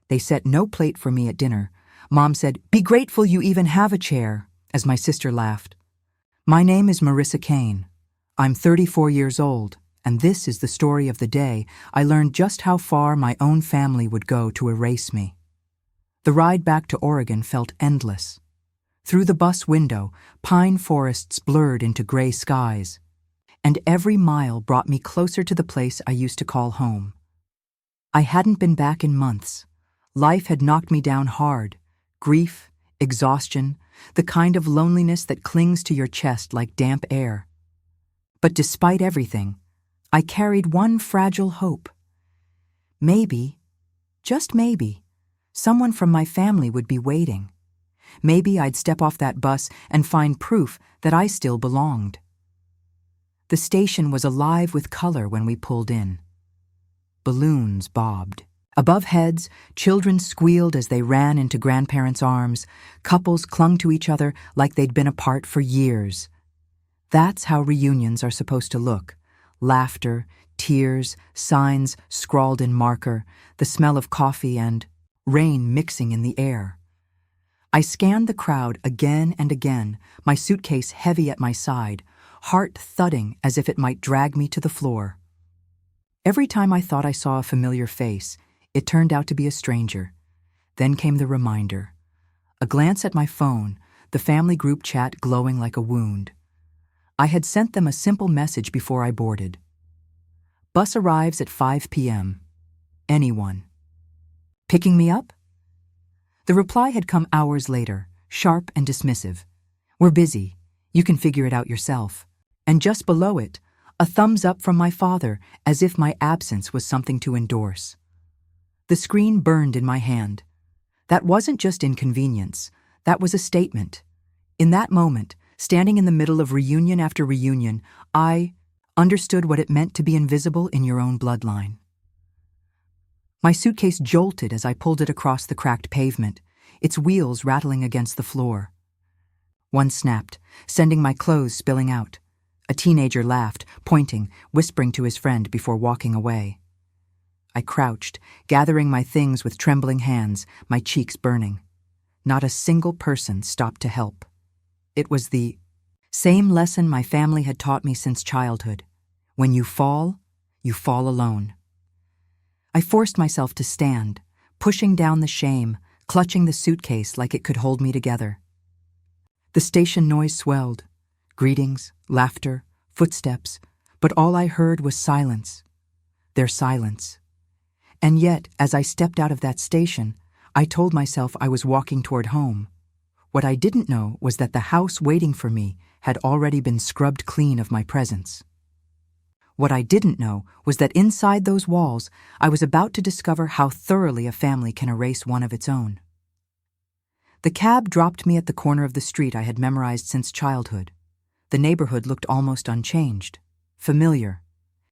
They set no plate for me at dinner. Mom said, "Be grateful you even have a chair," as my sister laughed. My name is Marissa Kane. I'm 34 years old, and this is the story of the day I learned just how far my own family would go to erase me. The ride back to Oregon felt endless. Through the bus window, pine forests blurred into gray skies, and every mile brought me closer to the place I used to call home. I hadn't been back in months. Life had knocked me down hard. Grief, exhaustion, the kind of loneliness that clings to your chest like damp air. But despite everything, I carried one fragile hope. Maybe, just maybe, someone from my family would be waiting. Maybe I'd step off that bus and find proof that I still belonged. The station was alive with color when we pulled in. Balloons bobbed. Above heads, children squealed as they ran into grandparents' arms. Couples clung to each other like they'd been apart for years. That's how reunions are supposed to look. Laughter, tears, signs scrawled in marker, the smell of coffee and rain mixing in the air. I scanned the crowd again and again, my suitcase heavy at my side, heart thudding as if it might drag me to the floor. Every time I thought I saw a familiar face, it turned out to be a stranger. Then came the reminder. A glance at my phone, the family group chat glowing like a wound. I had sent them a simple message before I boarded. Bus arrives at 5 p.m. Anyone? Picking me up? The reply had come hours later, sharp and dismissive. We're busy. You can figure it out yourself. And just below it, a thumbs up from my father, as if my absence was something to endorse. The screen burned in my hand. That wasn't just inconvenience. That was a statement. In that moment, standing in the middle of reunion after reunion, I understood what it meant to be invisible in your own bloodline. My suitcase jolted as I pulled it across the cracked pavement, its wheels rattling against the floor. One snapped, sending my clothes spilling out. A teenager laughed, pointing, whispering to his friend before walking away. I crouched, gathering my things with trembling hands, my cheeks burning. Not a single person stopped to help. It was the same lesson my family had taught me since childhood. When you fall alone. I forced myself to stand, pushing down the shame, clutching the suitcase like it could hold me together. The station noise swelled. Greetings, laughter, footsteps, but all I heard was silence. Their silence. And yet, as I stepped out of that station, I told myself I was walking toward home. What I didn't know was that the house waiting for me had already been scrubbed clean of my presence. What I didn't know was that inside those walls, I was about to discover how thoroughly a family can erase one of its own. The cab dropped me at the corner of the street I had memorized since childhood. The neighborhood looked almost unchanged, familiar.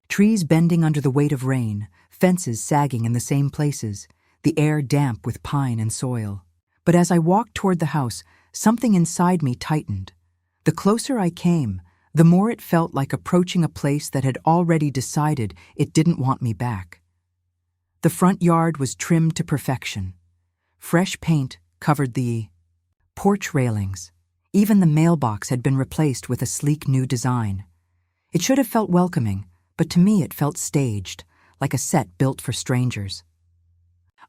Trees bending under the weight of rain, fences sagging in the same places, the air damp with pine and soil. But as I walked toward the house, something inside me tightened. The closer I came, the more it felt like approaching a place that had already decided it didn't want me back. The front yard was trimmed to perfection. Fresh paint covered the porch railings. Even the mailbox had been replaced with a sleek new design. It should have felt welcoming, but to me it felt staged, like a set built for strangers.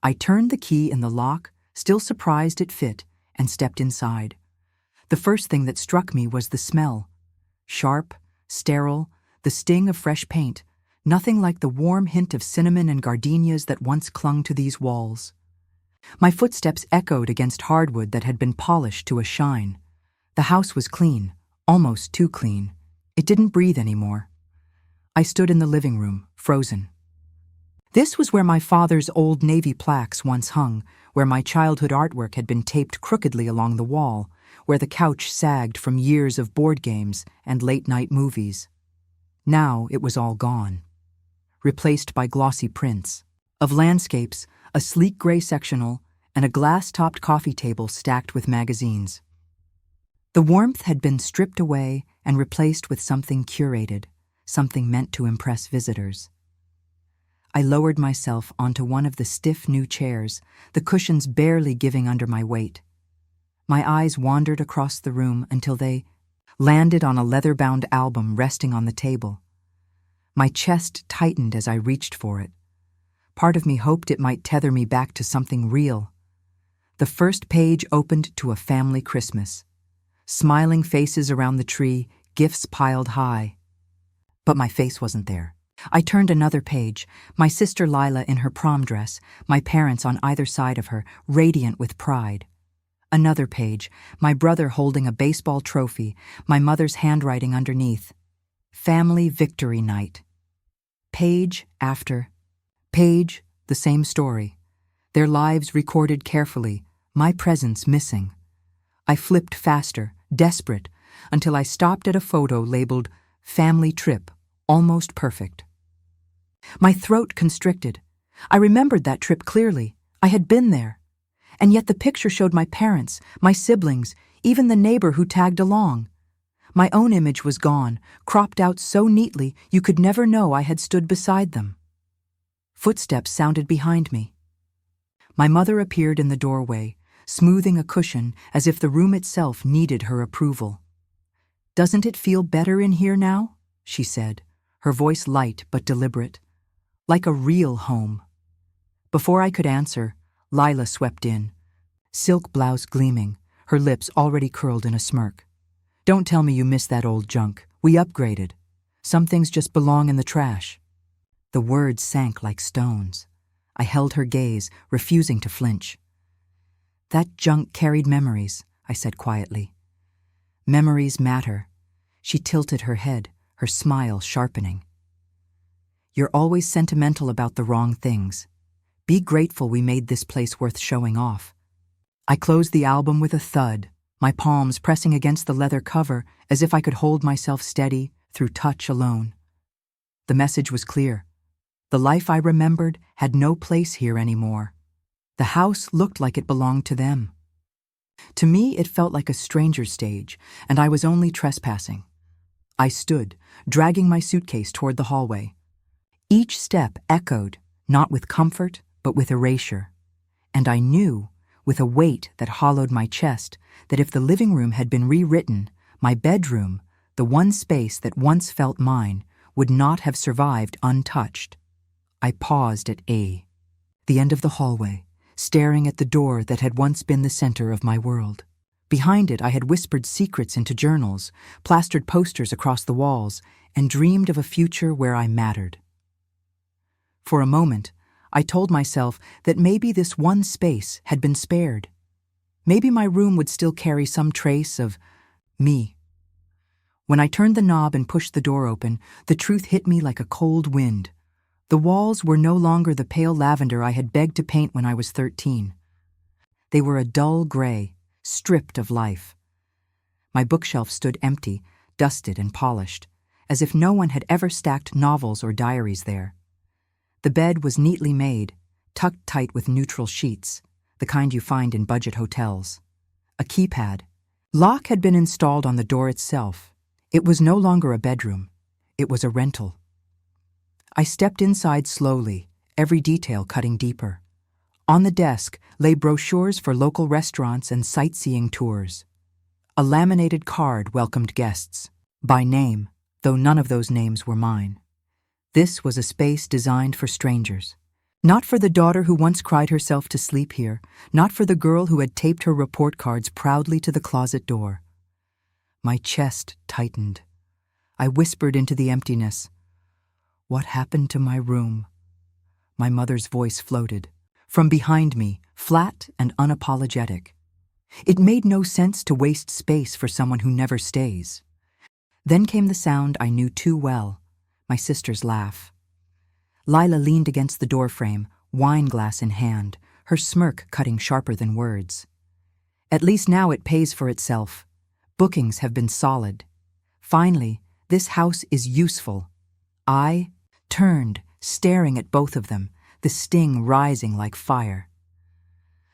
I turned the key in the lock, still surprised it fit, and stepped inside. The first thing that struck me was the smell. Sharp, sterile, the sting of fresh paint, nothing like the warm hint of cinnamon and gardenias that once clung to these walls. My footsteps echoed against hardwood that had been polished to a shine. The house was clean, almost too clean. It didn't breathe anymore. I stood in the living room, frozen. This was where my father's old Navy plaques once hung, where my childhood artwork had been taped crookedly along the wall, where the couch sagged from years of board games and late-night movies. Now it was all gone, replaced by glossy prints. Of landscapes, a sleek gray sectional, and a glass-topped coffee table stacked with magazines. The warmth had been stripped away and replaced with something curated, something meant to impress visitors. I lowered myself onto one of the stiff new chairs, the cushions barely giving under my weight. My eyes wandered across the room until they landed on a leather-bound album resting on the table. My chest tightened as I reached for it. Part of me hoped it might tether me back to something real. The first page opened to a family Christmas. Smiling faces around the tree, gifts piled high. But my face wasn't there. I turned another page, my sister Lila in her prom dress, my parents on either side of her, radiant with pride. Another page, my brother holding a baseball trophy, my mother's handwriting underneath. Family victory night. Page after page, the same story. Their lives recorded carefully, my presence missing. I flipped faster, desperate, until I stopped at a photo labeled "Family Trip, Almost Perfect." My throat constricted. I remembered that trip clearly. I had been there. And yet the picture showed my parents, my siblings, even the neighbor who tagged along. My own image was gone, cropped out so neatly you could never know I had stood beside them. Footsteps sounded behind me. My mother appeared in the doorway, smoothing a cushion as if the room itself needed her approval. "Doesn't it feel better in here now?" she said, her voice light but deliberate. "Like a real home." Before I could answer, Lila swept in, silk blouse gleaming, her lips already curled in a smirk. "Don't tell me you miss that old junk. We upgraded. Some things just belong in the trash." The words sank like stones. I held her gaze, refusing to flinch. "That junk carried memories," I said quietly. "Memories matter." She tilted her head, her smile sharpening. "You're always sentimental about the wrong things. Be grateful we made this place worth showing off." I closed the album with a thud, my palms pressing against the leather cover as if I could hold myself steady through touch alone. The message was clear. The life I remembered had no place here anymore. The house looked like it belonged to them. To me, it felt like a stranger's stage, and I was only trespassing. I stood, dragging my suitcase toward the hallway. Each step echoed, not with comfort, but with erasure. And I knew, with a weight that hollowed my chest, that if the living room had been rewritten, my bedroom, the one space that once felt mine, would not have survived untouched. I paused at A, the end of the hallway, staring at the door that had once been the center of my world. Behind it, I had whispered secrets into journals, plastered posters across the walls, and dreamed of a future where I mattered. For a moment, I told myself that maybe this one space had been spared. Maybe my room would still carry some trace of me. When I turned the knob and pushed the door open, the truth hit me like a cold wind. The walls were no longer the pale lavender I had begged to paint when I was 13. They were a dull gray, stripped of life. My bookshelf stood empty, dusted and polished, as if no one had ever stacked novels or diaries there. The bed was neatly made, tucked tight with neutral sheets, the kind you find in budget hotels. A keypad. Lock had been installed on the door itself. It was no longer a bedroom. It was a rental. I stepped inside slowly, every detail cutting deeper. On the desk lay brochures for local restaurants and sightseeing tours. A laminated card welcomed guests, by name, though none of those names were mine. This was a space designed for strangers. Not for the daughter who once cried herself to sleep here, not for the girl who had taped her report cards proudly to the closet door. My chest tightened. I whispered into the emptiness, "What happened to my room?" My mother's voice floated. From behind me, flat and unapologetic. It made no sense to waste space for someone who never stays. Then came the sound I knew too well, my sister's laugh. Lila leaned against the doorframe, wine glass in hand, her smirk cutting sharper than words. "At least now it pays for itself. Bookings have been solid. Finally, this house is useful." I turned, staring at both of them, the sting rising like fire.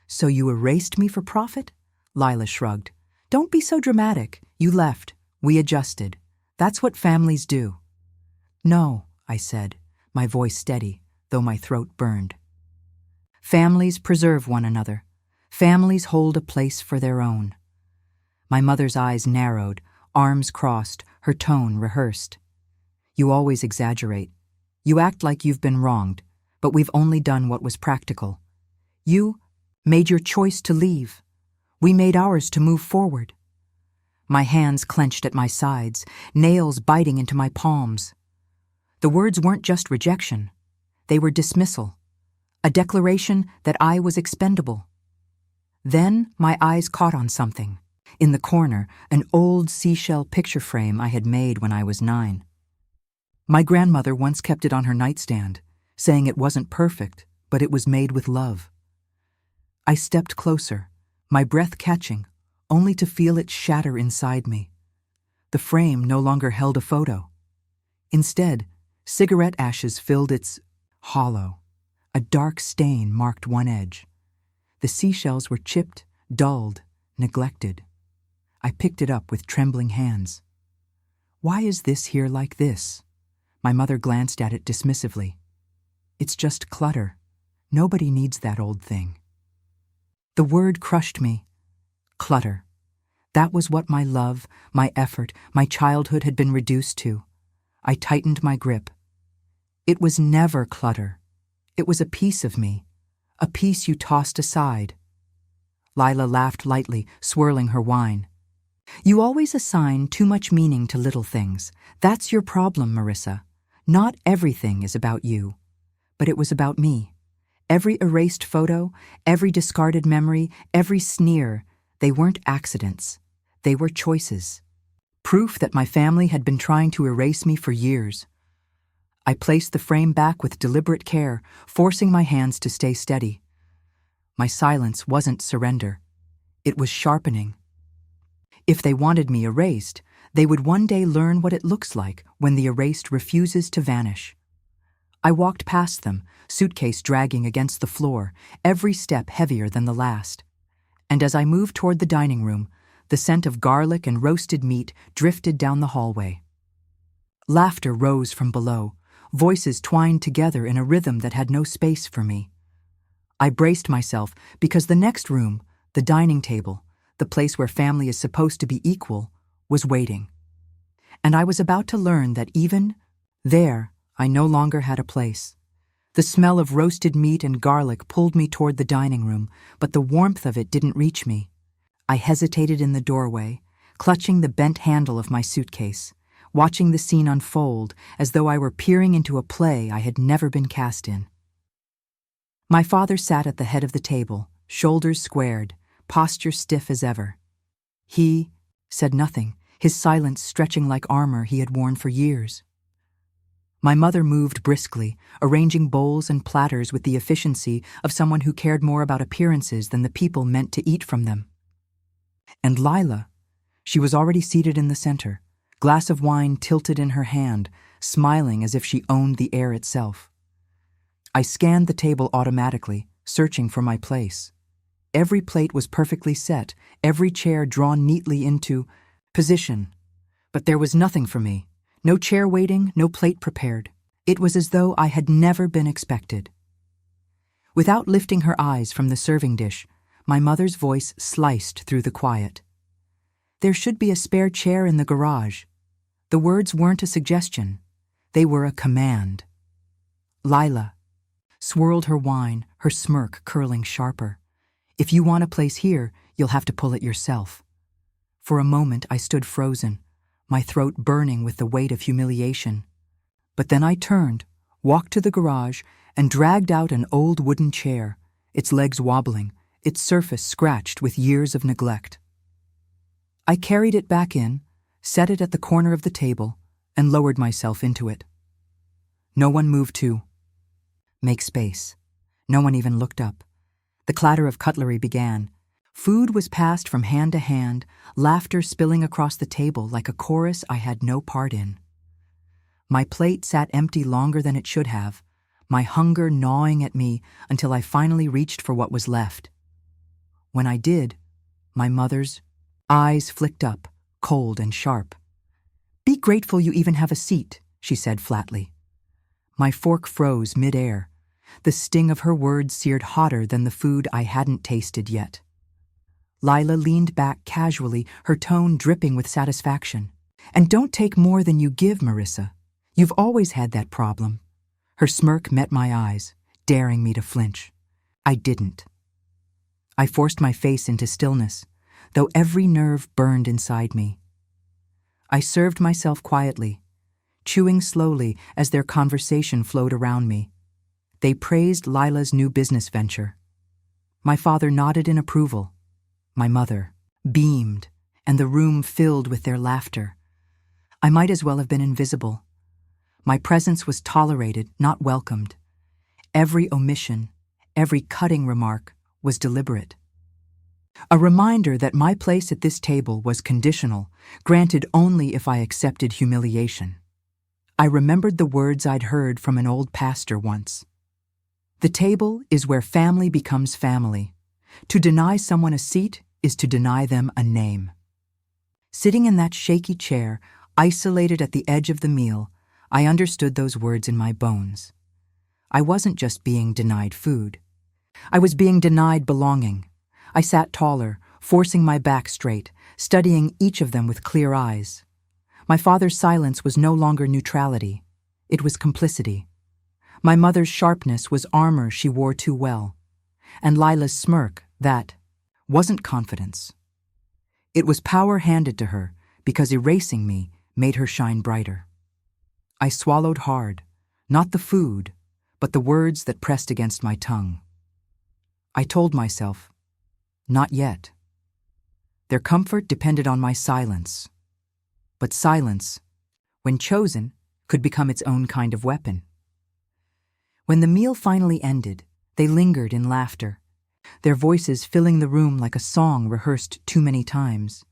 "So you erased me for profit?" Lila shrugged. "Don't be so dramatic. You left. We adjusted. That's what families do." "No," I said, my voice steady. though my throat burned. Families preserve one another. Families hold a place for their own. My mother's eyes narrowed, arms crossed, her tone rehearsed. You always exaggerate. You act like you've been wronged, but we've only done what was practical. You made your choice to leave. We made ours to move forward. My hands clenched at my sides, nails biting into my palms. The words weren't just rejection. They were dismissal, a declaration that I was expendable. Then my eyes caught on something. In the corner, an old seashell picture frame I had made when I was 9. My grandmother once kept it on her nightstand, saying it wasn't perfect, but it was made with love. I stepped closer, my breath catching, only to feel it shatter inside me. The frame no longer held a photo. Instead, cigarette ashes filled its hollow. A dark stain marked one edge. The seashells were chipped, dulled, neglected. I picked it up with trembling hands. Why is this here like this? My mother glanced at it dismissively. It's just clutter. Nobody needs that old thing. The word crushed me. Clutter. That was what my love, my effort, my childhood had been reduced to. I tightened my grip. It was never clutter. It was a piece of me, a piece you tossed aside. Lila laughed lightly, swirling her wine. You always assign too much meaning to little things. That's your problem, Marissa. Not everything is about you. But it was about me. Every erased photo, every discarded memory, every sneer, they weren't accidents. They were choices. Proof that my family had been trying to erase me for years. I placed the frame back with deliberate care, forcing my hands to stay steady. My silence wasn't surrender. It was sharpening. If they wanted me erased, they would one day learn what it looks like when the erased refuses to vanish. I walked past them, suitcase dragging against the floor, every step heavier than the last. And as I moved toward the dining room, the scent of garlic and roasted meat drifted down the hallway. Laughter rose from below, voices twined together in a rhythm that had no space for me. I braced myself because the next room, the dining table, the place where family is supposed to be equal, was waiting. And I was about to learn that even there, I no longer had a place. The smell of roasted meat and garlic pulled me toward the dining room, but the warmth of it didn't reach me. I hesitated in the doorway, clutching the bent handle of my suitcase, watching the scene unfold as though I were peering into a play I had never been cast in. My father sat at the head of the table, shoulders squared, posture stiff as ever. He said nothing, his silence stretching like armor he had worn for years. My mother moved briskly, arranging bowls and platters with the efficiency of someone who cared more about appearances than the people meant to eat from them. And Lila, she was already seated in the center, glass of wine tilted in her hand, smiling as if she owned the air itself. I scanned the table automatically, searching for my place. Every plate was perfectly set, every chair drawn neatly into position. But there was nothing for me. No chair waiting, no plate prepared. It was as though I had never been expected. Without lifting her eyes from the serving dish, my mother's voice sliced through the quiet. There should be a spare chair in the garage. The words weren't a suggestion. They were a command. Lila swirled her wine, her smirk curling sharper. If you want a place here, you'll have to pull it yourself. For a moment, I stood frozen, my throat burning with the weight of humiliation. But then I turned, walked to the garage, and dragged out an old wooden chair, its legs wobbling, its surface scratched with years of neglect. I carried it back in, set it at the corner of the table, and lowered myself into it. No one moved to make space. No one even looked up. The clatter of cutlery began. Food was passed from hand to hand, laughter spilling across the table like a chorus I had no part in. My plate sat empty longer than it should have, my hunger gnawing at me until I finally reached for what was left. When I did, my mother's eyes flicked up, cold and sharp. "Be grateful you even have a seat," she said flatly. My fork froze mid-air, The sting of her words seared hotter than the food I hadn't tasted yet. Lila leaned back casually, her tone dripping with satisfaction. "And don't take more than you give, Marissa. You've always had that problem." Her smirk met my eyes, daring me to flinch. I didn't. I forced my face into stillness, though every nerve burned inside me. I served myself quietly, chewing slowly as their conversation flowed around me. They praised Lila's new business venture. My father nodded in approval. My mother beamed, and the room filled with their laughter. I might as well have been invisible. My presence was tolerated, not welcomed. Every omission, every cutting remark was deliberate. A reminder that my place at this table was conditional, granted only if I accepted humiliation. I remembered the words I'd heard from an old pastor once. The table is where family becomes family. To deny someone a seat is to deny them a name. Sitting in that shaky chair, isolated at the edge of the meal, I understood those words in my bones. I wasn't just being denied food. I was being denied belonging. I sat taller, forcing my back straight, studying each of them with clear eyes. My father's silence was no longer neutrality. It was complicity. My mother's sharpness was armor she wore too well. And Lila's smirk, that wasn't confidence. It was power handed to her because erasing me made her shine brighter. I swallowed hard, not the food, but the words that pressed against my tongue. I told myself, not yet. Their comfort depended on my silence. But silence, when chosen, could become its own kind of weapon. When the meal finally ended, they lingered in laughter, their voices filling the room like a song rehearsed too many times.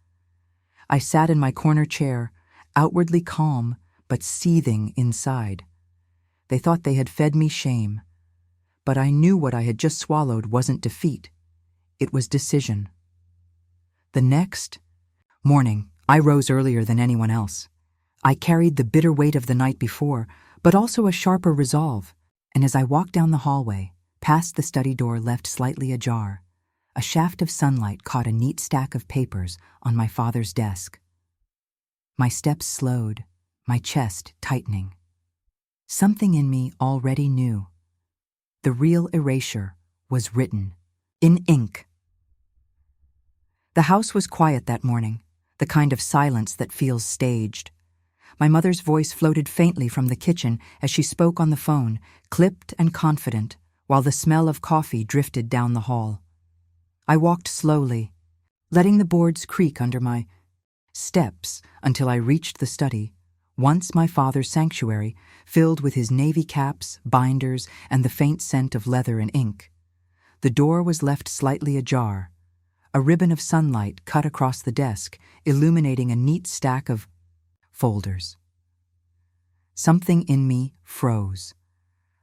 I sat in my corner chair, outwardly calm, but seething inside. They thought they had fed me shame, but I knew what I had just swallowed wasn't defeat. It was decision. The next morning, I rose earlier than anyone else. I carried the bitter weight of the night before, but also a sharper resolve, and as I walked down the hallway, past the study door left slightly ajar, a shaft of sunlight caught a neat stack of papers on my father's desk. My steps slowed, my chest tightening. Something in me already knew. The real erasure was written, in ink. The house was quiet that morning, the kind of silence that feels staged. My mother's voice floated faintly from the kitchen as she spoke on the phone, clipped and confident, while the smell of coffee drifted down the hall. I walked slowly, letting the boards creak under my steps until I reached the study, once my father's sanctuary, filled with his navy caps, binders, and the faint scent of leather and ink. The door was left slightly ajar. A ribbon of sunlight cut across the desk, illuminating a neat stack of folders. Something in me froze.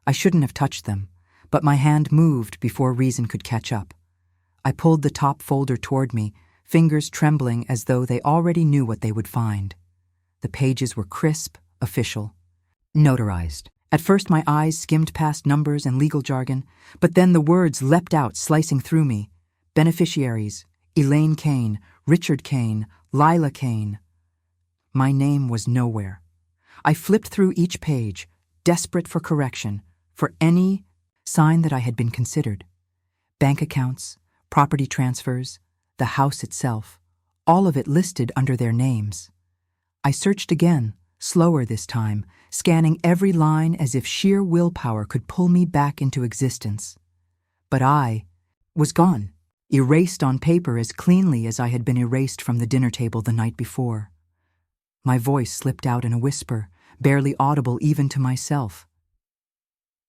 I shouldn't have touched them, but my hand moved before reason could catch up. I pulled the top folder toward me, fingers trembling as though they already knew what they would find. The pages were crisp, official, notarized. At first my eyes skimmed past numbers and legal jargon, but then the words leapt out, slicing through me. Beneficiaries: Elaine Kane, Richard Kane, Lila Kane. My name was nowhere. I flipped through each page, desperate for correction, for any sign that I had been considered. Bank accounts, property transfers, the house itself, all of it listed under their names. I searched again, slower this time, scanning every line as if sheer willpower could pull me back into existence. But I was gone, erased on paper as cleanly as I had been erased from the dinner table the night before. My voice slipped out in a whisper, barely audible even to myself.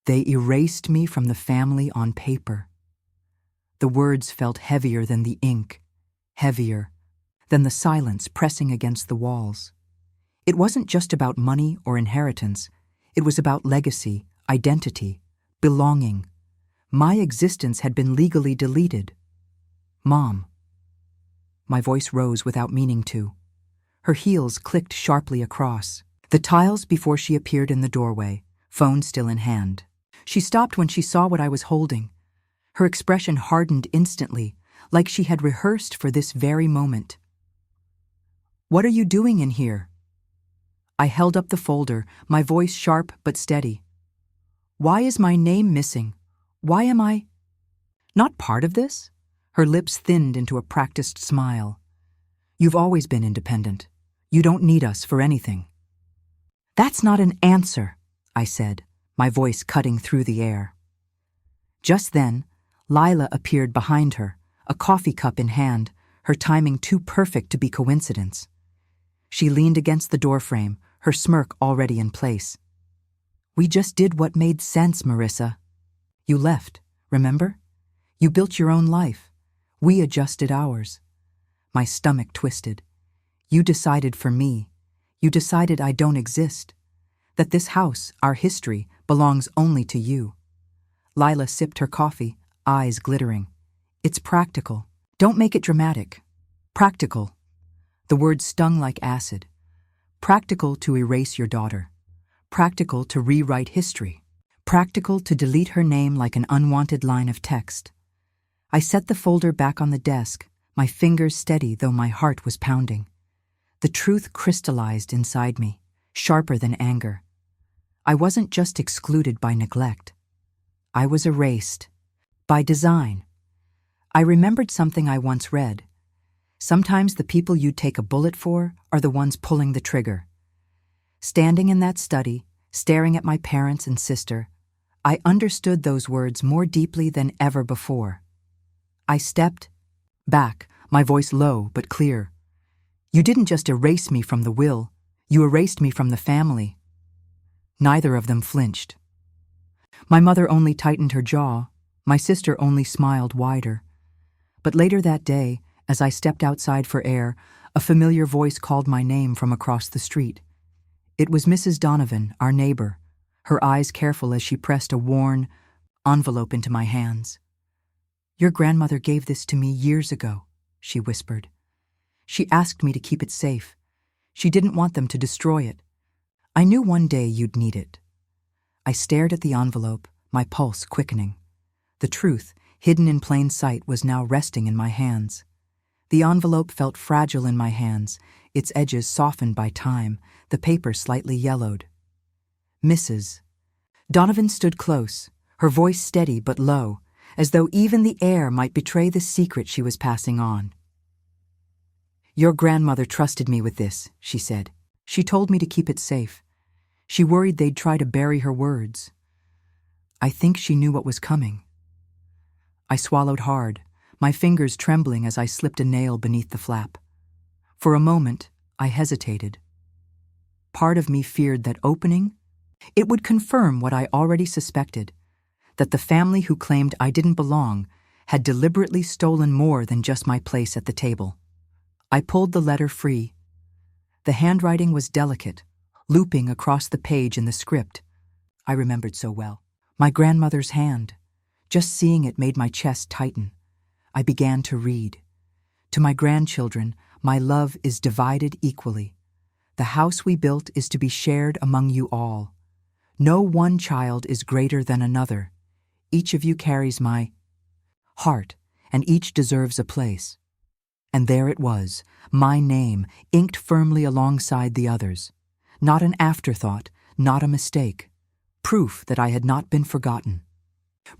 They erased me from the family on paper. The words felt heavier than the ink, heavier than the silence pressing against the walls. It wasn't just about money or inheritance. It was about legacy, identity, belonging. My existence had been legally deleted. Mom. My voice rose without meaning to. Her heels clicked sharply across the tiles before she appeared in the doorway, phone still in hand. She stopped when she saw what I was holding. Her expression hardened instantly, like she had rehearsed for this very moment. "What are you doing in here?" I held up the folder, my voice sharp but steady. "Why is my name missing? Why am I not part of this?" Her lips thinned into a practiced smile. "You've always been independent. You don't need us for anything." "That's not an answer," I said, my voice cutting through the air. Just then, Lila appeared behind her, a coffee cup in hand, her timing too perfect to be coincidence. She leaned against the doorframe, her smirk already in place. "We just did what made sense, Marissa. You left, remember? You built your own life. We adjusted ours." My stomach twisted. "You decided for me. You decided I don't exist. That this house, our history, belongs only to you." Lila sipped her coffee, eyes glittering. "It's practical. Don't make it dramatic. Practical." The word stung like acid. Practical to erase your daughter. Practical to rewrite history. Practical to delete her name like an unwanted line of text. I set the folder back on the desk, my fingers steady though my heart was pounding. The truth crystallized inside me, sharper than anger. I wasn't just excluded by neglect. I was erased. By design. I remembered something I once read. Sometimes the people you take a bullet for are the ones pulling the trigger. Standing in that study, staring at my parents and sister, I understood those words more deeply than ever before. I stepped back, my voice low but clear. "You didn't just erase me from the will, you erased me from the family." Neither of them flinched. My mother only tightened her jaw, my sister only smiled wider. But later that day, as I stepped outside for air, a familiar voice called my name from across the street. It was Mrs. Donovan, our neighbor, her eyes careful as she pressed a worn envelope into my hands. "Your grandmother gave this to me years ago," she whispered. "She asked me to keep it safe. She didn't want them to destroy it. I knew one day you'd need it." I stared at the envelope, my pulse quickening. The truth, hidden in plain sight, was now resting in my hands. The envelope felt fragile in my hands, its edges softened by time, the paper slightly yellowed. "Mrs. Donovan stood close, her voice steady but low, as though even the air might betray the secret she was passing on. "Your grandmother trusted me with this," she said. "She told me to keep it safe. She worried they'd try to bury her words. I think she knew what was coming." I swallowed hard, my fingers trembling as I slipped a nail beneath the flap. For a moment, I hesitated. Part of me feared that opening, it would confirm what I already suspected, that the family who claimed I didn't belong had deliberately stolen more than just my place at the table. I pulled the letter free. The handwriting was delicate, looping across the page in the script I remembered so well. My grandmother's hand. Just seeing it made my chest tighten. I began to read. "To my grandchildren, my love is divided equally. The house we built is to be shared among you all. No one child is greater than another. Each of you carries my heart, and each deserves a place." And there it was, my name, inked firmly alongside the others. Not an afterthought, not a mistake. Proof that I had not been forgotten.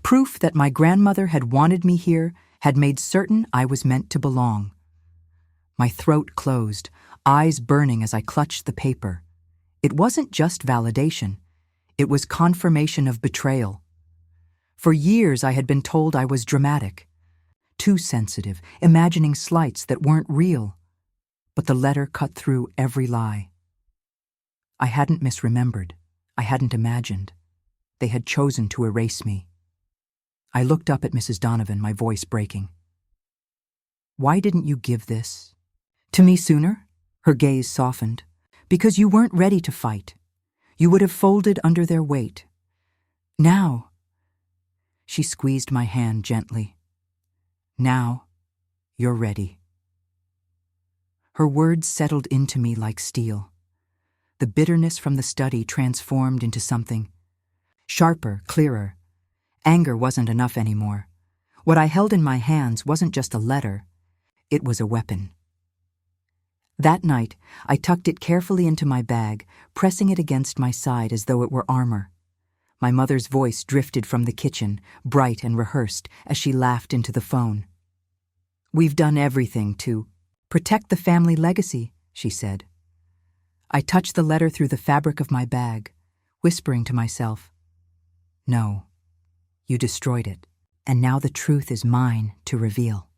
Proof that my grandmother had wanted me here, had made certain I was meant to belong. My throat closed, eyes burning as I clutched the paper. It wasn't just validation. It was confirmation of betrayal. For years I had been told I was dramatic, too sensitive, imagining slights that weren't real. But the letter cut through every lie. I hadn't misremembered. I hadn't imagined. They had chosen to erase me. I looked up at Mrs. Donovan, my voice breaking. "Why didn't you give this to me sooner?" Her gaze softened. "Because you weren't ready to fight. You would have folded under their weight. Now," she squeezed my hand gently, "now you're ready." Her words settled into me like steel. The bitterness from the study transformed into something sharper, clearer, Anger wasn't enough anymore. What I held in my hands wasn't just a letter, it was a weapon. That night, I tucked it carefully into my bag, pressing it against my side as though it were armor. My mother's voice drifted from the kitchen, bright and rehearsed, as she laughed into the phone. "We've done everything to protect the family legacy," she said. I touched the letter through the fabric of my bag, whispering to myself, "No, you destroyed it, and now the truth is mine to reveal."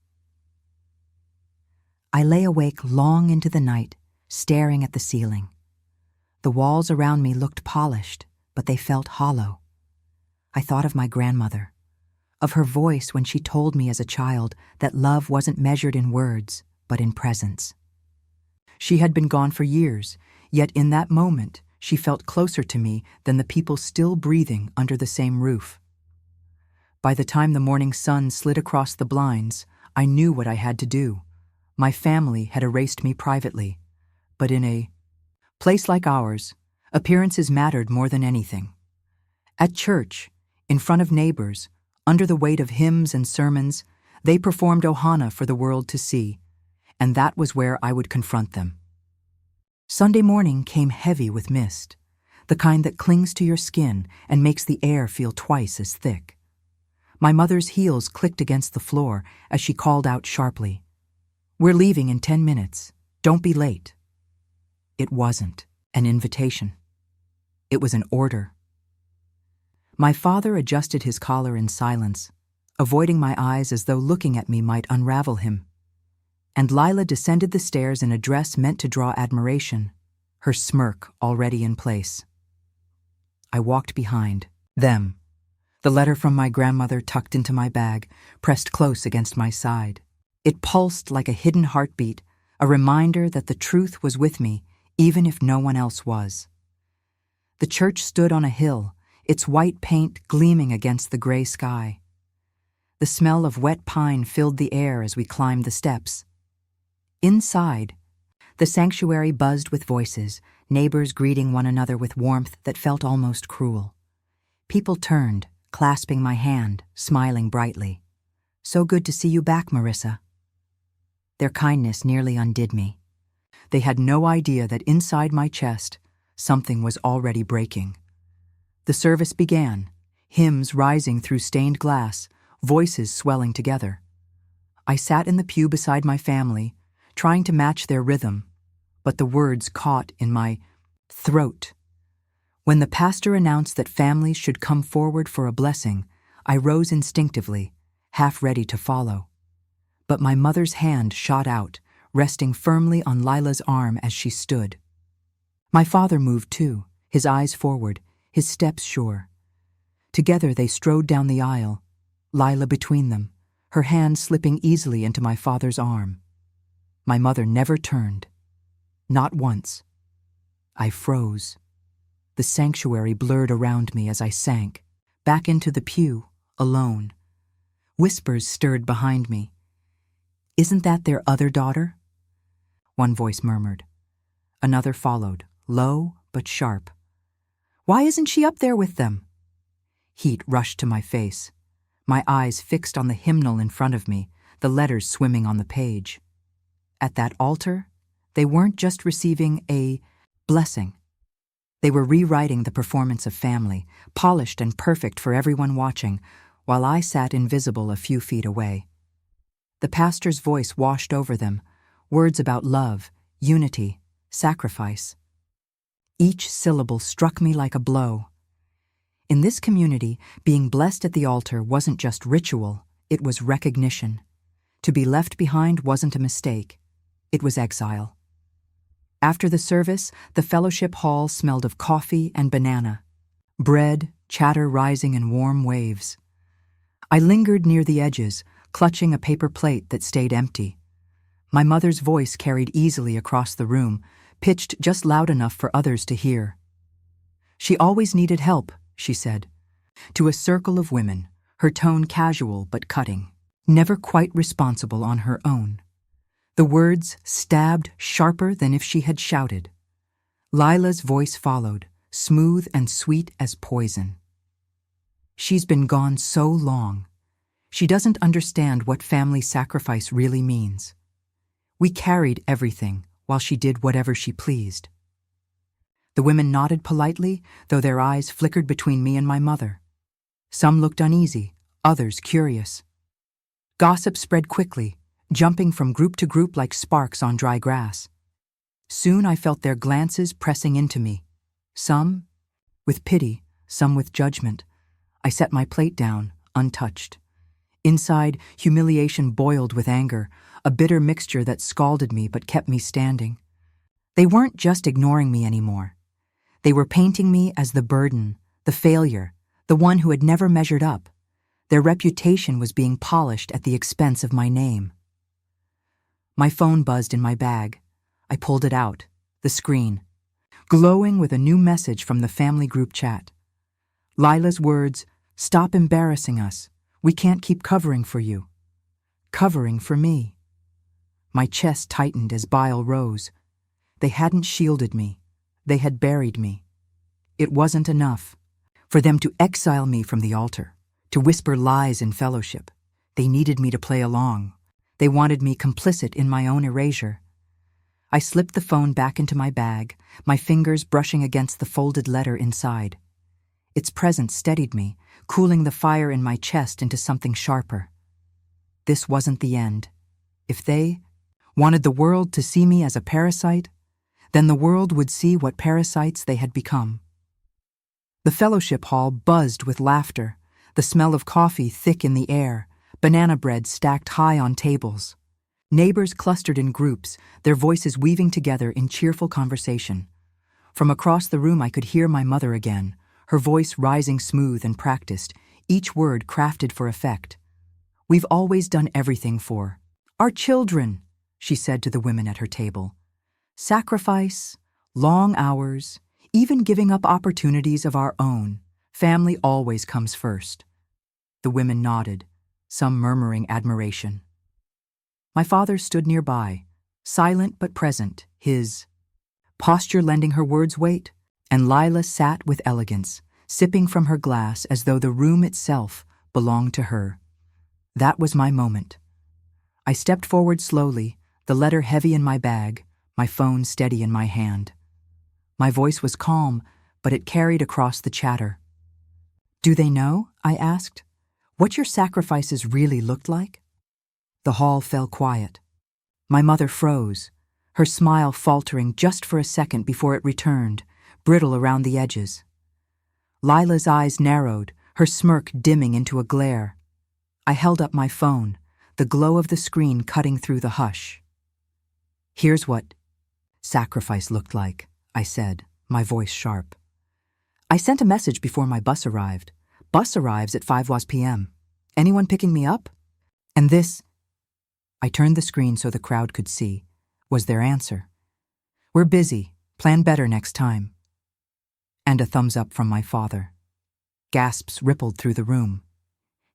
I lay awake long into the night, staring at the ceiling. The walls around me looked polished, but they felt hollow. I thought of my grandmother, of her voice when she told me as a child that love wasn't measured in words, but in presence. She had been gone for years, yet in that moment she felt closer to me than the people still breathing under the same roof. By the time the morning sun slid across the blinds, I knew what I had to do. My family had erased me privately, but in a place like ours, appearances mattered more than anything. At church, in front of neighbors, under the weight of hymns and sermons, they performed Ohana for the world to see, and that was where I would confront them. Sunday morning came heavy with mist, the kind that clings to your skin and makes the air feel twice as thick. My mother's heels clicked against the floor as she called out sharply, "We're leaving in 10 minutes. Don't be late." It wasn't an invitation. It was an order. My father adjusted his collar in silence, avoiding my eyes as though looking at me might unravel him. And Lila descended the stairs in a dress meant to draw admiration, her smirk already in place. I walked behind them, the letter from my grandmother tucked into my bag, pressed close against my side. It pulsed like a hidden heartbeat, a reminder that the truth was with me, even if no one else was. The church stood on a hill, its white paint gleaming against the gray sky. The smell of wet pine filled the air as we climbed the steps. Inside, the sanctuary buzzed with voices, neighbors greeting one another with warmth that felt almost cruel. People turned, clasping my hand, smiling brightly. "So good to see you back, Marissa." Their kindness nearly undid me. They had no idea that inside my chest, something was already breaking. The service began, hymns rising through stained glass, voices swelling together. I sat in the pew beside my family, trying to match their rhythm, but the words caught in my throat. When the pastor announced that families should come forward for a blessing, I rose instinctively, half ready to follow. But my mother's hand shot out, resting firmly on Lila's arm as she stood. My father moved too, his eyes forward, his steps sure. Together they strode down the aisle, Lila between them, her hand slipping easily into my father's arm. My mother never turned. Not once. I froze. The sanctuary blurred around me as I sank, back into the pew, alone. Whispers stirred behind me. "Isn't that their other daughter?" One voice murmured. Another followed, low but sharp. "Why isn't she up there with them?" Heat rushed to my face, my eyes fixed on the hymnal in front of me, the letters swimming on the page. At that altar, they weren't just receiving a blessing. They were rewriting the performance of family, polished and perfect for everyone watching, while I sat invisible a few feet away. The pastor's voice washed over them, words about love, unity, sacrifice. Each syllable struck me like a blow. In this community, being blessed at the altar wasn't just ritual, it was recognition. To be left behind wasn't a mistake, it was exile. After the service, the fellowship hall smelled of coffee and banana, bread, chatter rising in warm waves. I lingered near the edges, clutching a paper plate that stayed empty. My mother's voice carried easily across the room, pitched just loud enough for others to hear. She always needed help, she said. To a circle of women, her tone casual but cutting, never quite responsible on her own. The words stabbed sharper than if she had shouted. Lila's voice followed, smooth and sweet as poison. She's been gone so long. She doesn't understand what family sacrifice really means. We carried everything while she did whatever she pleased. The women nodded politely, though their eyes flickered between me and my mother. Some looked uneasy, others curious. Gossip spread quickly, jumping from group to group like sparks on dry grass. Soon I felt their glances pressing into me, some with pity, some with judgment. I set my plate down, untouched. Inside, humiliation boiled with anger, a bitter mixture that scalded me but kept me standing. They weren't just ignoring me anymore. They were painting me as the burden, the failure, the one who had never measured up. Their reputation was being polished at the expense of my name. My phone buzzed in my bag. I pulled it out, the screen, glowing with a new message from the family group chat. Lila's words, "Stop embarrassing us. We can't keep covering for you." Covering for me. My chest tightened as bile rose. They hadn't shielded me. They had buried me. It wasn't enough for them to exile me from the altar, to whisper lies in fellowship. They needed me to play along. They wanted me complicit in my own erasure. I slipped the phone back into my bag, my fingers brushing against the folded letter inside. Its presence steadied me, cooling the fire in my chest into something sharper. This wasn't the end. If they wanted the world to see me as a parasite, then the world would see what parasites they had become. The fellowship hall buzzed with laughter, the smell of coffee thick in the air, banana bread stacked high on tables. Neighbors clustered in groups, their voices weaving together in cheerful conversation. From across the room I could hear my mother again, her voice rising smooth and practiced, each word crafted for effect. "We've always done everything for our children," she said to the women at her table. "Sacrifice, long hours, even giving up opportunities of our own. Family always comes first." The women nodded, some murmuring admiration. My father stood nearby, silent but present, his posture lending her words weight, and Lila sat with elegance, sipping from her glass as though the room itself belonged to her. That was my moment. I stepped forward slowly, the letter heavy in my bag, my phone steady in my hand. My voice was calm, but it carried across the chatter. "Do they know," I asked, "what your sacrifices really looked like?" The hall fell quiet. My mother froze, her smile faltering just for a second before it returned, brittle around the edges. Lila's eyes narrowed, her smirk dimming into a glare. I held up my phone, the glow of the screen cutting through the hush. "Here's what sacrifice looked like," I said, my voice sharp. "I sent a message before my bus arrived. Bus arrives at 5 p.m. Anyone picking me up?" And this, I turned the screen so the crowd could see, was their answer. "We're busy. Plan better next time." And a thumbs up from my father. Gasps rippled through the room.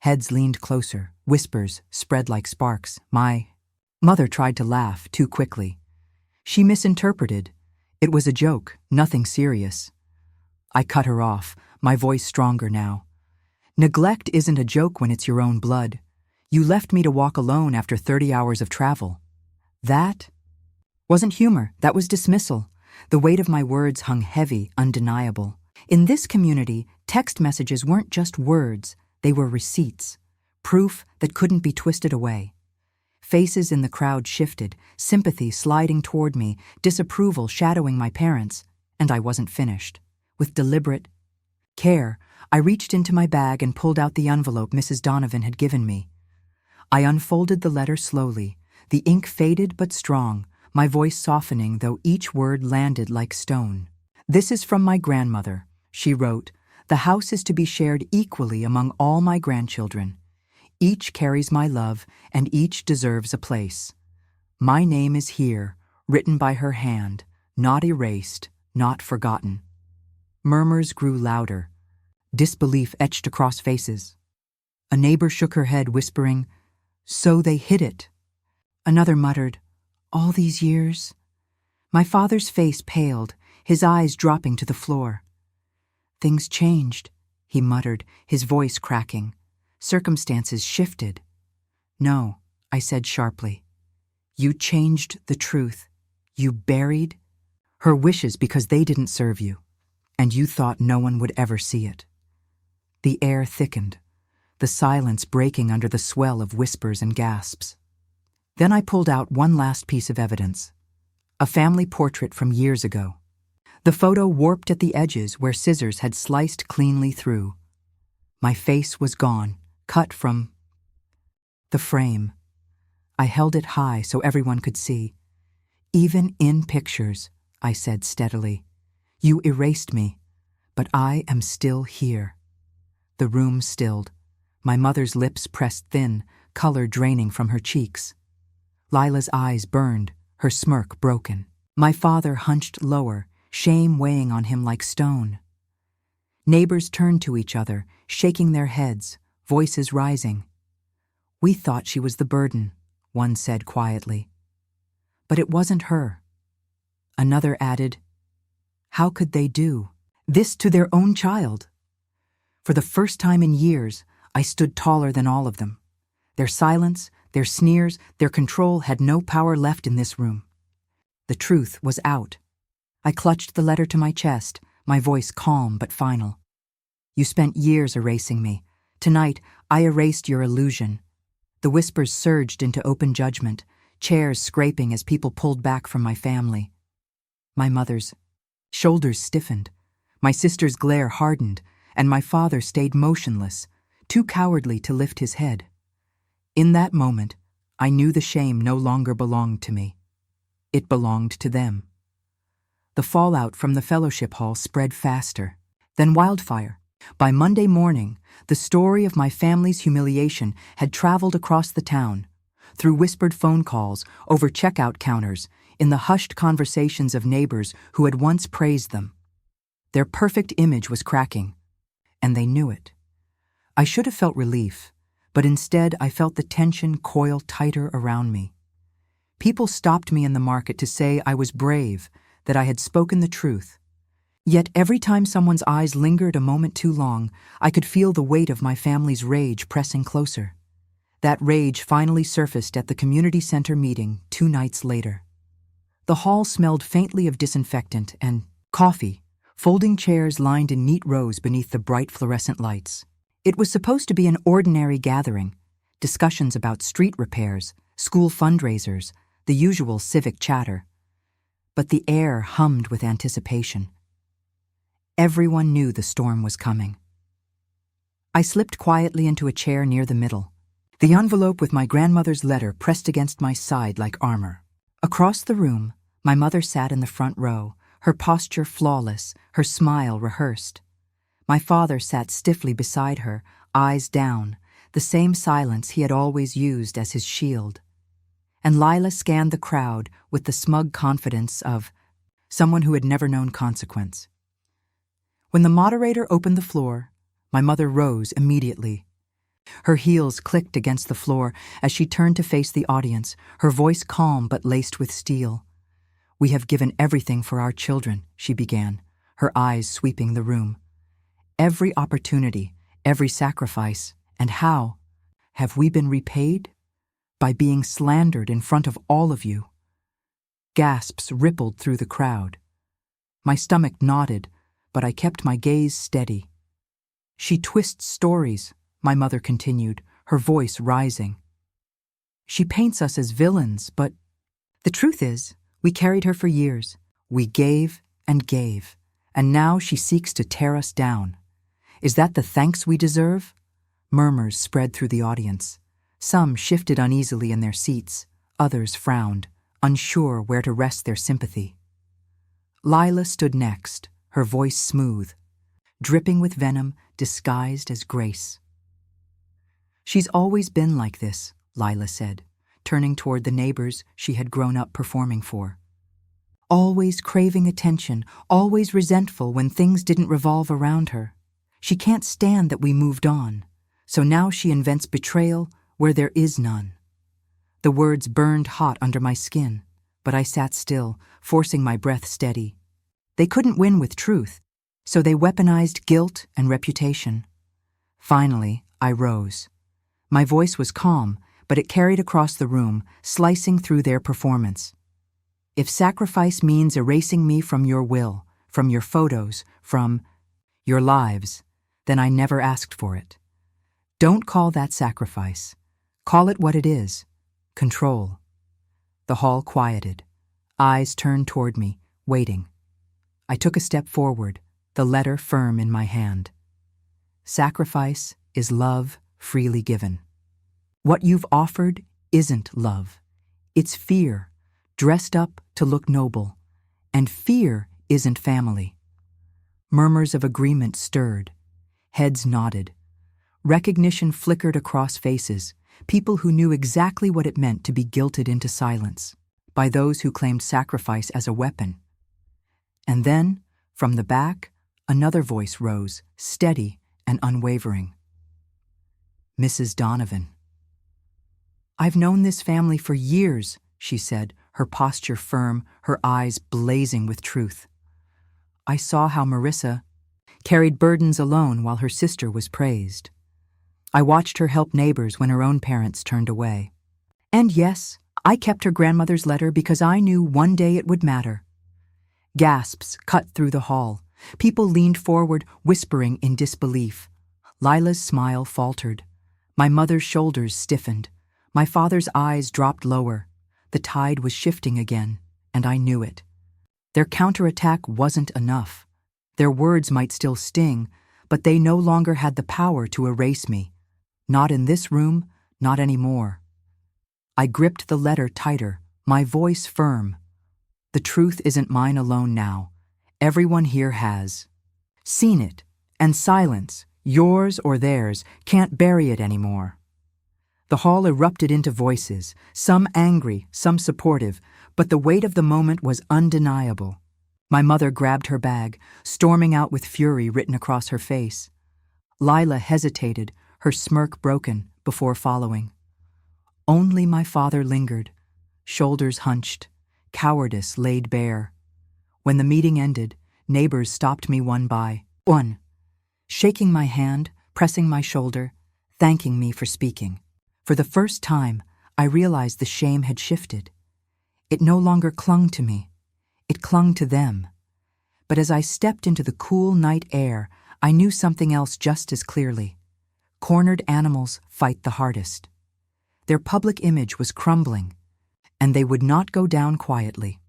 Heads leaned closer, whispers spread like sparks. My mother tried to laugh too quickly. She misinterpreted. It was a joke, nothing serious. I cut her off, my voice stronger now. "Neglect isn't a joke when it's your own blood. You left me to walk alone after 30 hours of travel. That wasn't humor, that was dismissal." The weight of my words hung heavy, undeniable. In this community, text messages weren't just words, they were receipts, proof that couldn't be twisted away. Faces in the crowd shifted, sympathy sliding toward me, disapproval shadowing my parents, and I wasn't finished. With deliberate care, I reached into my bag and pulled out the envelope Mrs. Donovan had given me. I unfolded the letter slowly, the ink faded but strong, my voice softening though each word landed like stone. "This is from my grandmother," she wrote. "The house is to be shared equally among all my grandchildren. Each carries my love, and each deserves a place. My name is here, written by her hand, not erased, not forgotten." Murmurs grew louder. Disbelief etched across faces. A neighbor shook her head, whispering, "So they hid it." Another muttered, "All these years?" My father's face paled, his eyes dropping to the floor. "Things changed," he muttered, his voice cracking. Circumstances shifted. No, I said sharply. You changed the truth. You buried her wishes because they didn't serve you, and you thought no one would ever see it. The air thickened, the silence breaking under the swell of whispers and gasps. Then I pulled out one last piece of evidence, a family portrait from years ago. The photo warped at the edges where scissors had sliced cleanly through. My face was gone, cut from the frame. I held it high so everyone could see. Even in pictures, I said steadily. You erased me, but I am still here. The room stilled. My mother's lips pressed thin, color draining from her cheeks. Lila's eyes burned, her smirk broken. My father hunched lower, shame weighing on him like stone. Neighbors turned to each other, shaking their heads, voices rising. We thought she was the burden, one said quietly. But it wasn't her. Another added, how could they do this to their own child? For the first time in years, I stood taller than all of them. Their silence, their sneers, their control had no power left in this room. The truth was out. I clutched the letter to my chest, my voice calm but final. You spent years erasing me. Tonight, I erased your illusion. The whispers surged into open judgment, chairs scraping as people pulled back from my family. My mother's shoulders stiffened, my sister's glare hardened, and my father stayed motionless, too cowardly to lift his head. In that moment, I knew the shame no longer belonged to me. It belonged to them. The fallout from the fellowship hall spread faster than wildfire. By Monday morning, the story of my family's humiliation had traveled across the town, through whispered phone calls, over checkout counters, in the hushed conversations of neighbors who had once praised them. Their perfect image was cracking, and they knew it. I should have felt relief, but instead I felt the tension coil tighter around me. People stopped me in the market to say I was brave, that I had spoken the truth. Yet every time someone's eyes lingered a moment too long, I could feel the weight of my family's rage pressing closer. That rage finally surfaced at the community center meeting 2 nights later. The hall smelled faintly of disinfectant and coffee, folding chairs lined in neat rows beneath the bright fluorescent lights. It was supposed to be an ordinary gathering, discussions about street repairs, school fundraisers, the usual civic chatter. But the air hummed with anticipation. Everyone knew the storm was coming. I slipped quietly into a chair near the middle, the envelope with my grandmother's letter pressed against my side like armor. Across the room, my mother sat in the front row, her posture flawless, her smile rehearsed. My father sat stiffly beside her, eyes down, the same silence he had always used as his shield. And Lila scanned the crowd with the smug confidence of someone who had never known consequence. When the moderator opened the floor, my mother rose immediately. Her heels clicked against the floor as she turned to face the audience, her voice calm but laced with steel. We have given everything for our children, she began, her eyes sweeping the room. Every opportunity, every sacrifice, and how have we been repaid? By being slandered in front of all of you. Gasps rippled through the crowd. My stomach knotted, but I kept my gaze steady. She twists stories, my mother continued, her voice rising. She paints us as villains, but the truth is, we carried her for years. We gave, and now she seeks to tear us down. Is that the thanks we deserve? Murmurs spread through the audience. Some shifted uneasily in their seats, others frowned, unsure where to rest their sympathy. Lila stood next, her voice smooth, dripping with venom disguised as grace. She's always been like this, Lila said, turning toward the neighbors she had grown up performing for. Always craving attention, always resentful when things didn't revolve around her. She can't stand that we moved on, so now she invents betrayal where there is none. The words burned hot under my skin, but I sat still, forcing my breath steady. They couldn't win with truth. So they weaponized guilt and reputation. Finally, I rose. My voice was calm, but it carried across the room, slicing through their performance. If sacrifice means erasing me from your will, from your photos, from your lives, then I never asked for it. Don't call that sacrifice. Call it what it is: control. The hall quieted. Eyes turned toward me, waiting. I took a step forward, the letter firm in my hand. Sacrifice is love freely given. What you've offered isn't love. It's fear, dressed up to look noble. And fear isn't family. Murmurs of agreement stirred. Heads nodded. Recognition flickered across faces, people who knew exactly what it meant to be guilted into silence by those who claimed sacrifice as a weapon. And then, from the back, another voice rose, steady and unwavering. Mrs. Donovan. I've known this family for years, she said, her posture firm, her eyes blazing with truth. I saw how Marissa carried burdens alone while her sister was praised. I watched her help neighbors when her own parents turned away. And yes, I kept her grandmother's letter because I knew one day it would matter. Gasps cut through the hall. People leaned forward, whispering in disbelief. Lila's smile faltered. My mother's shoulders stiffened. My father's eyes dropped lower. The tide was shifting again, and I knew it. Their counterattack wasn't enough. Their words might still sting, but they no longer had the power to erase me. Not in this room, not anymore. I gripped the letter tighter, my voice firm. The truth isn't mine alone now. Everyone here has seen it, and silence, yours or theirs, can't bury it anymore. The hall erupted into voices, some angry, some supportive, but the weight of the moment was undeniable. My mother grabbed her bag, storming out with fury written across her face. Lila hesitated, her smirk broken, before following. Only my father lingered, shoulders hunched, cowardice laid bare. When the meeting ended, neighbors stopped me one by one, shaking my hand, pressing my shoulder, thanking me for speaking. For the first time, I realized the shame had shifted. It no longer clung to me. It clung to them. But as I stepped into the cool night air, I knew something else just as clearly. Cornered animals fight the hardest. Their public image was crumbling, and they would not go down quietly.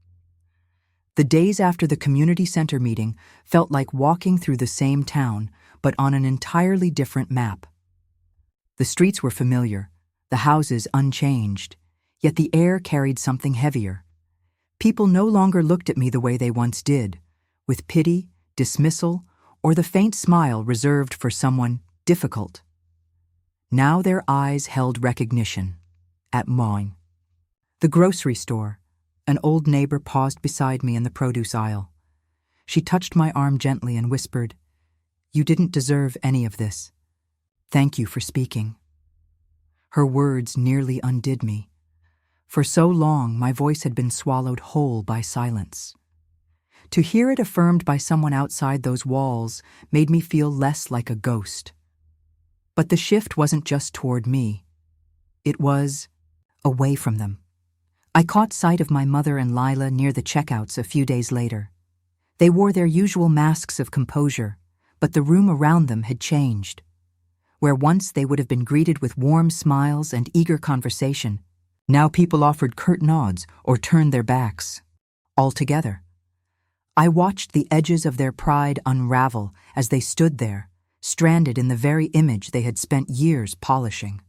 The days after the community center meeting felt like walking through the same town, but on an entirely different map. The streets were familiar, the houses unchanged, yet the air carried something heavier. People no longer looked at me the way they once did, with pity, dismissal, or the faint smile reserved for someone difficult. Now their eyes held recognition. At mine. The grocery store. An old neighbor paused beside me in the produce aisle. She touched my arm gently and whispered, "You didn't deserve any of this. Thank you for speaking." Her words nearly undid me. For so long, my voice had been swallowed whole by silence. To hear it affirmed by someone outside those walls made me feel less like a ghost. But the shift wasn't just toward me. It was away from them. I caught sight of my mother and Lila near the checkouts a few days later. They wore their usual masks of composure, but the room around them had changed. Where once they would have been greeted with warm smiles and eager conversation, now people offered curt nods or turned their backs altogether. I watched the edges of their pride unravel as they stood there, stranded in the very image they had spent years polishing.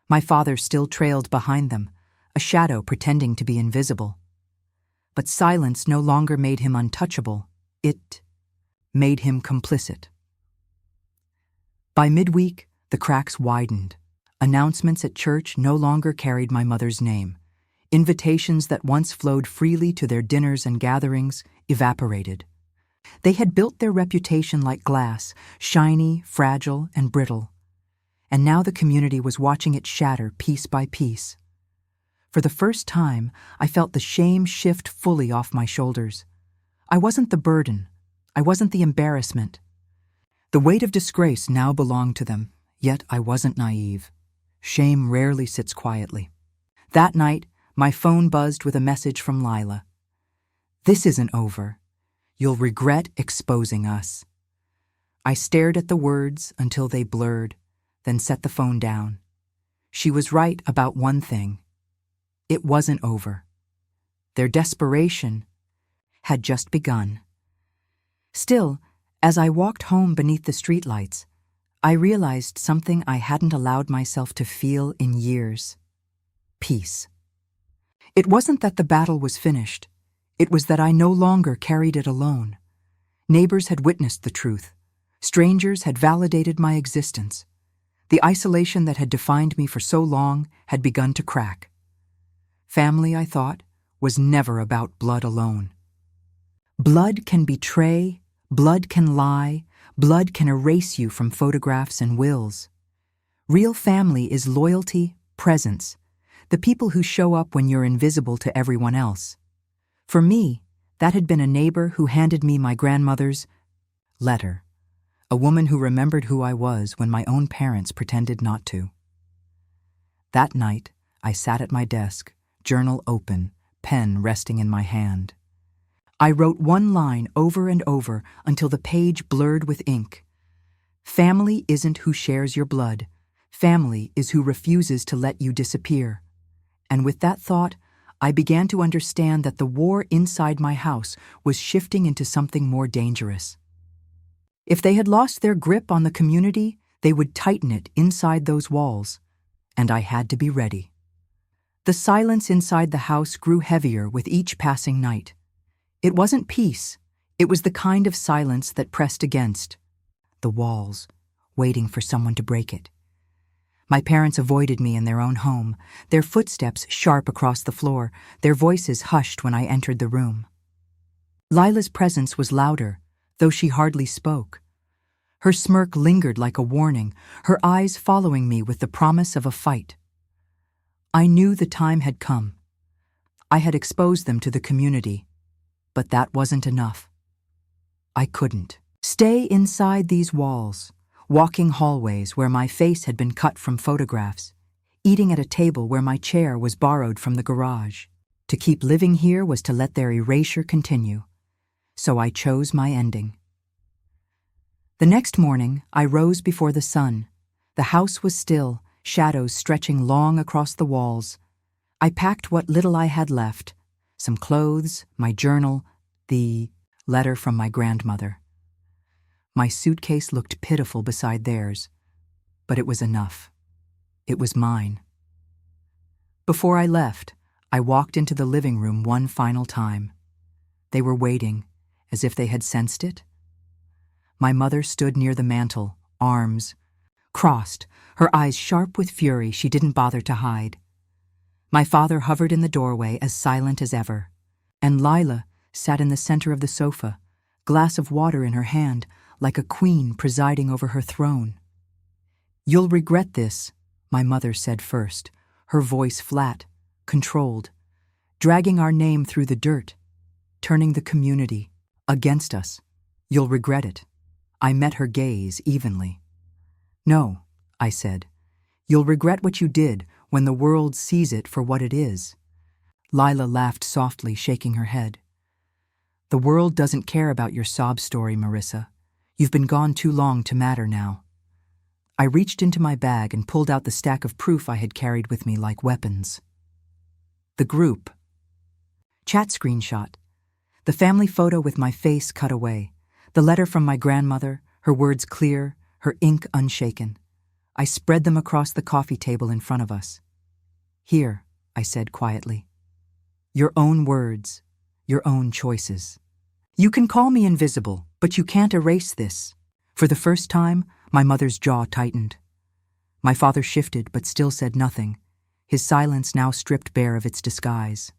My father still trailed behind them, a shadow pretending to be invisible. But silence no longer made him untouchable. It made him complicit. By midweek, the cracks widened. Announcements at church no longer carried my mother's name. Invitations that once flowed freely to their dinners and gatherings evaporated. They had built their reputation like glass, shiny, fragile, and brittle. And now the community was watching it shatter piece by piece. For the first time, I felt the shame shift fully off my shoulders. I wasn't the burden. I wasn't the embarrassment. The weight of disgrace now belonged to them, yet I wasn't naive. Shame rarely sits quietly. That night, my phone buzzed with a message from Lila. "This isn't over. You'll regret exposing us." I stared at the words until they blurred, then set the phone down. She was right about one thing. It wasn't over. Their desperation had just begun. Still, as I walked home beneath the streetlights, I realized something I hadn't allowed myself to feel in years. Peace. It wasn't that the battle was finished. It was that I no longer carried it alone. Neighbors had witnessed the truth. Strangers had validated my existence. The isolation that had defined me for so long had begun to crack. Family, I thought, was never about blood alone. Blood can betray, blood can lie, blood can erase you from photographs and wills. Real family is loyalty, presence, the people who show up when you're invisible to everyone else. For me, that had been a neighbor who handed me my grandmother's letter, a woman who remembered who I was when my own parents pretended not to. That night, I sat at my desk, journal open, pen resting in my hand. I wrote one line over and over until the page blurred with ink. Family isn't who shares your blood. Family is who refuses to let you disappear. And with that thought, I began to understand that the war inside my house was shifting into something more dangerous. If they had lost their grip on the community, they would tighten it inside those walls, and I had to be ready. The silence inside the house grew heavier with each passing night. It wasn't peace, it was the kind of silence that pressed against the walls, waiting for someone to break it. My parents avoided me in their own home, their footsteps sharp across the floor, their voices hushed when I entered the room. Lila's presence was louder, though she hardly spoke. Her smirk lingered like a warning, her eyes following me with the promise of a fight. I knew the time had come. I had exposed them to the community, but that wasn't enough. I couldn't stay inside these walls, walking hallways where my face had been cut from photographs, eating at a table where my chair was borrowed from the garage. To keep living here was to let their erasure continue. So I chose my ending. The next morning, I rose before the sun. The house was still, shadows stretching long across the walls. I packed what little I had left, some clothes, my journal, the letter from my grandmother. My suitcase looked pitiful beside theirs, but it was enough. It was mine. Before I left, I walked into the living room one final time. They were waiting, as if they had sensed it. My mother stood near the mantel, arms crossed, her eyes sharp with fury she didn't bother to hide. My father hovered in the doorway as silent as ever, and Lila sat in the center of the sofa, glass of water in her hand, like a queen presiding over her throne. "You'll regret this," my mother said first, her voice flat, controlled, dragging our name through the dirt, turning the community against us. "You'll regret it." I met her gaze evenly. "No," I said. "You'll regret what you did when the world sees it for what it is." Lila laughed softly, shaking her head. "The world doesn't care about your sob story, Marissa. You've been gone too long to matter now." I reached into my bag and pulled out the stack of proof I had carried with me like weapons. The group chat screenshot, the family photo with my face cut away, the letter from my grandmother, her words clear, her ink unshaken. I spread them across the coffee table in front of us. "Here," I said quietly. "Your own words, your own choices. You can call me invisible, but you can't erase this." For the first time, my mother's jaw tightened. My father shifted but still said nothing, his silence now stripped bare of its disguise.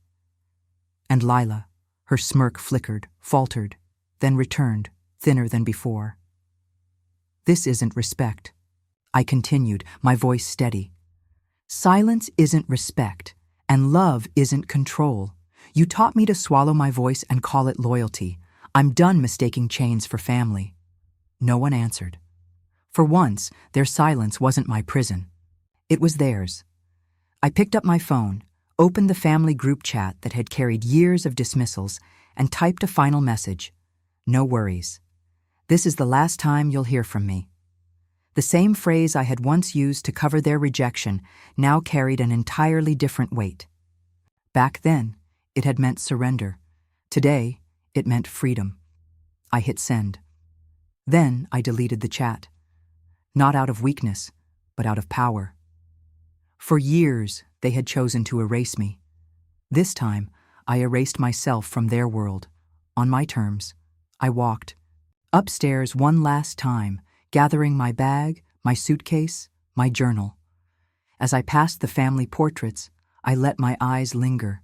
And Lila, her smirk flickered, faltered, then returned, thinner than before. "This isn't respect," I continued, my voice steady. "Silence isn't respect, and love isn't control. You taught me to swallow my voice and call it loyalty. I'm done mistaking chains for family. No one answered. For once, their silence wasn't my prison. It was theirs. I picked up my phone, opened the family group chat that had carried years of dismissals, and typed a final message. No worries. This is the last time you'll hear from me. The same phrase I had once used to cover their rejection now carried an entirely different weight. Back then, it had meant surrender. Today, it meant freedom. I hit send. Then I deleted the chat. Not out of weakness, but out of power. For years, they had chosen to erase me. This time, I erased myself from their world. On my terms, I walked upstairs one last time, gathering my bag, my suitcase, my journal. As I passed the family portraits, I let my eyes linger.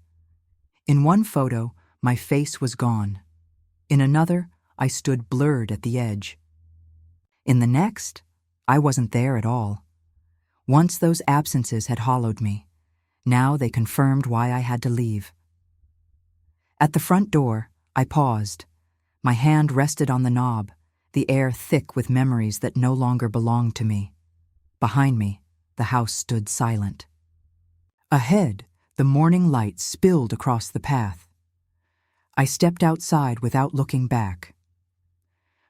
In one photo, my face was gone. In another, I stood blurred at the edge. In the next, I wasn't there at all. Once those absences had hollowed me. Now they confirmed why I had to leave. At the front door, I paused. My hand rested on the knob, the air thick with memories that no longer belonged to me. Behind me, the house stood silent. Ahead, the morning light spilled across the path. I stepped outside without looking back.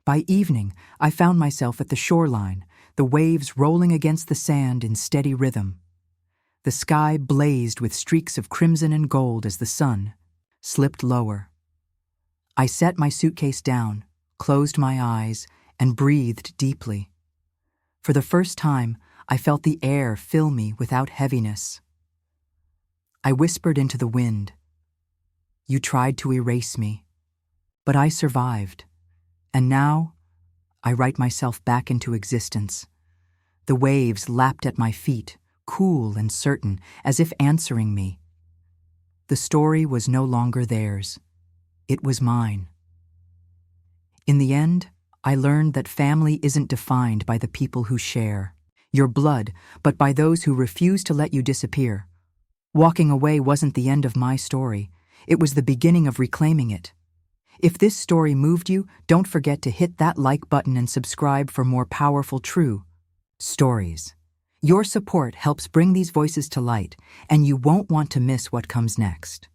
By evening, I found myself at the shoreline, the waves rolling against the sand in steady rhythm. The sky blazed with streaks of crimson and gold as the sun slipped lower. I set my suitcase down, closed my eyes, and breathed deeply. For the first time, I felt the air fill me without heaviness. I whispered into the wind. You tried to erase me, but I survived. And now, I write myself back into existence. The waves lapped at my feet, cool and certain, as if answering me. The story was no longer theirs. It was mine. In the end, I learned that family isn't defined by the people who share your blood, but by those who refuse to let you disappear. Walking away wasn't the end of my story. It was the beginning of reclaiming it. If this story moved you, don't forget to hit that like button and subscribe for more powerful true stories. Your support helps bring these voices to light, and you won't want to miss what comes next.